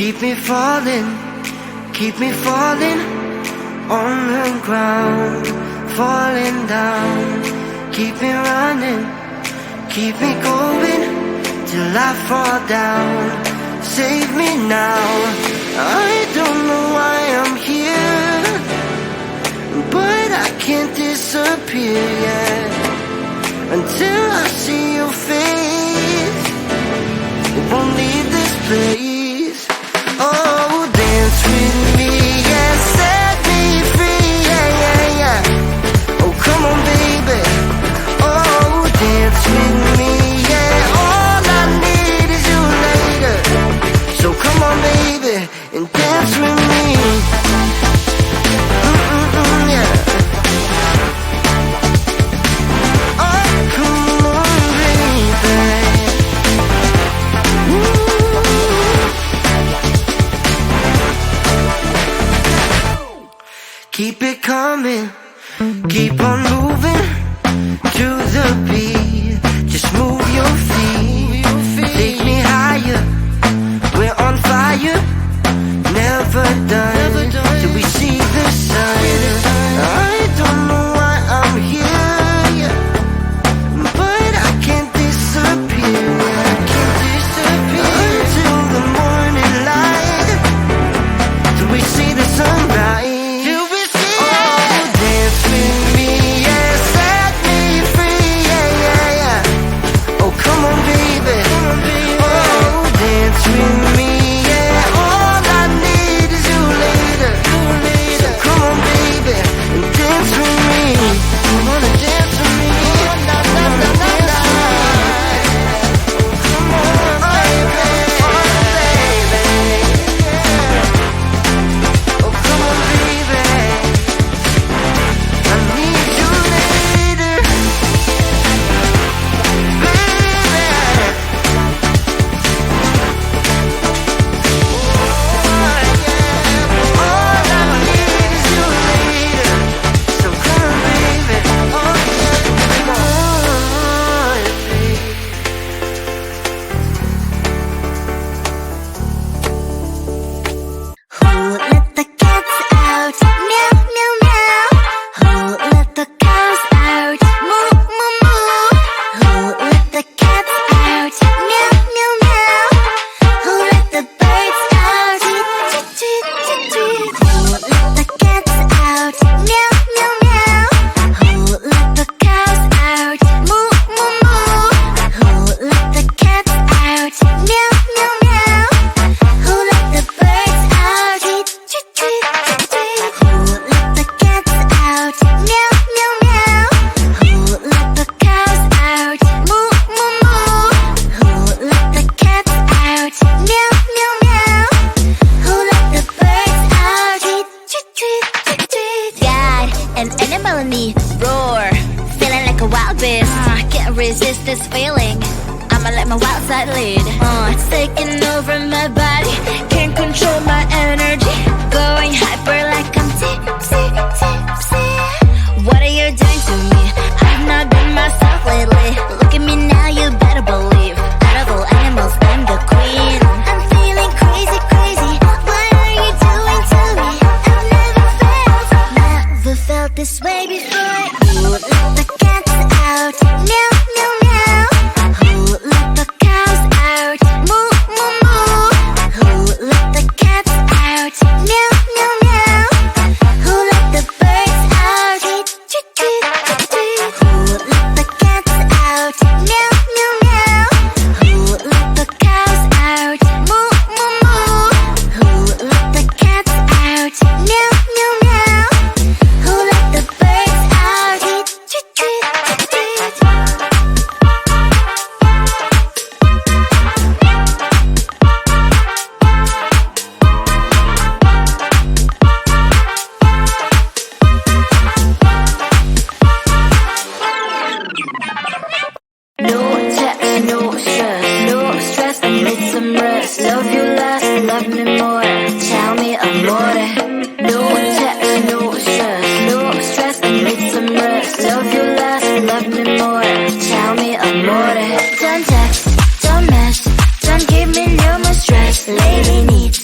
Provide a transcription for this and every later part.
keep me falling on the ground, falling down. Keep me running, keep me going till I fall down. Save me now, I don't know why I'm here, but I can't disappear yet until I see your face. It won't leave this place. Oh, dance with me, yeah, set me free, yeah, yeah, yeah. Oh, come on, baby. Oh, dance with me, yeah. All I need is you later. So come on, baby, and dance with me. Yeah. Oh, come on, baby. Keep it coming, keep on moving to the beat. Just move your feet, take me higher. We're on fire, never done till we see the sun. I don't know why I'm here, but I can't disappear. I can't disappear until the morning light, till we see the sunrise. Resist this feeling, I'ma let my wild side lead. It's taking over my body, can't control my energy, going hyper like I'm tipsy. What are you doing to me? I've not been myself lately. Look at me now, you better believe. Out of all animals, I'm the queen. I'm feeling crazy. What are you doing to me? I've never felt this way before. Ooh, let the cats out. Meow. Love you less, love me more. Tell me amore. No text, no stress, no stress. I need some rest. Love you less, love me more. Tell me amore. Don't text, don't mess, don't give me no more stress. Lady needs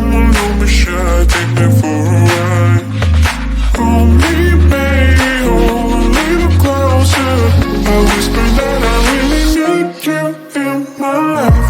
Come on, don't be shy, take me for a ride. Hold me, baby, hold a little closer. I whisper that I really need you in my life.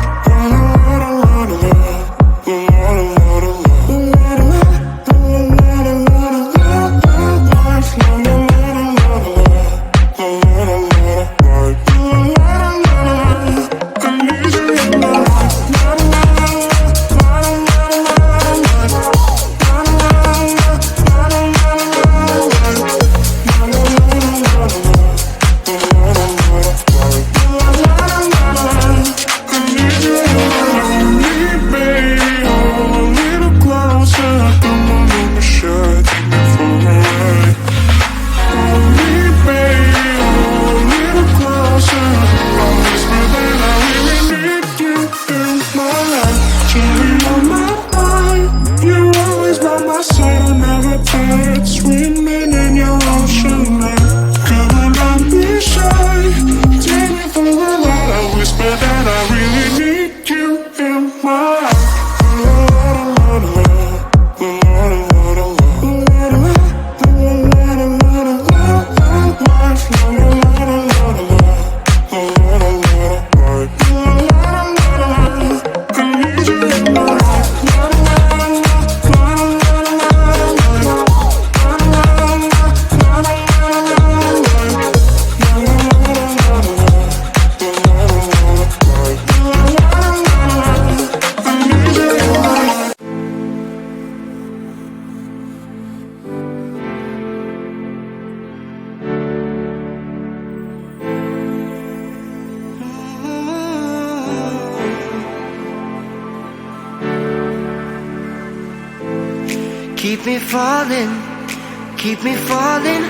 Keep me falling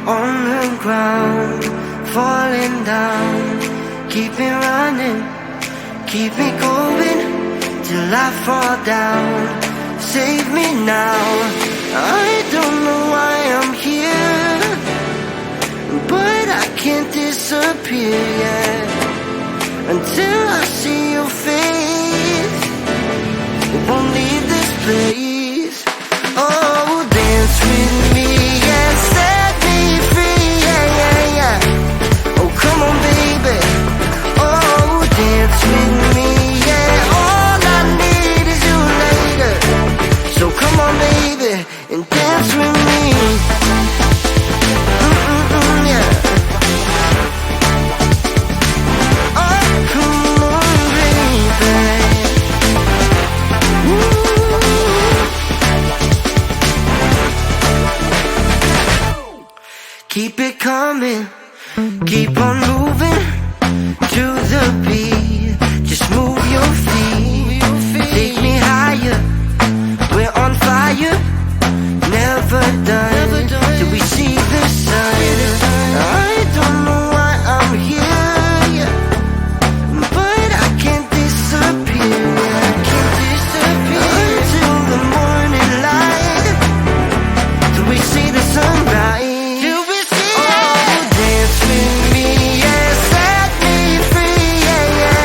on the ground, falling down. Keep me running, keep me going till I fall down. Save me now, I don't know why I'm here, but I can't disappear yet. Until I see your face, won't leave this place. Oh, dance with me, yeah, set me free, yeah, yeah, yeah. Oh, come on, baby. Oh, dance with me, yeah. All I need is you later. So come on, baby, and dance with me. Yeah. Oh, come on, baby. Keep it coming, keep on moving to the beat. Just move your feet, take me higher. We're on fire, never done till we see the sun. I don't know why I'm here, but I can't disappear. I can't disappear until the morning light, till we see the sunrise. Dance with me, yeah, set me free, yeah, yeah,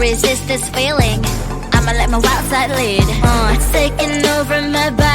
resist this feeling. I'ma let my wild side lead. It's taking over my body.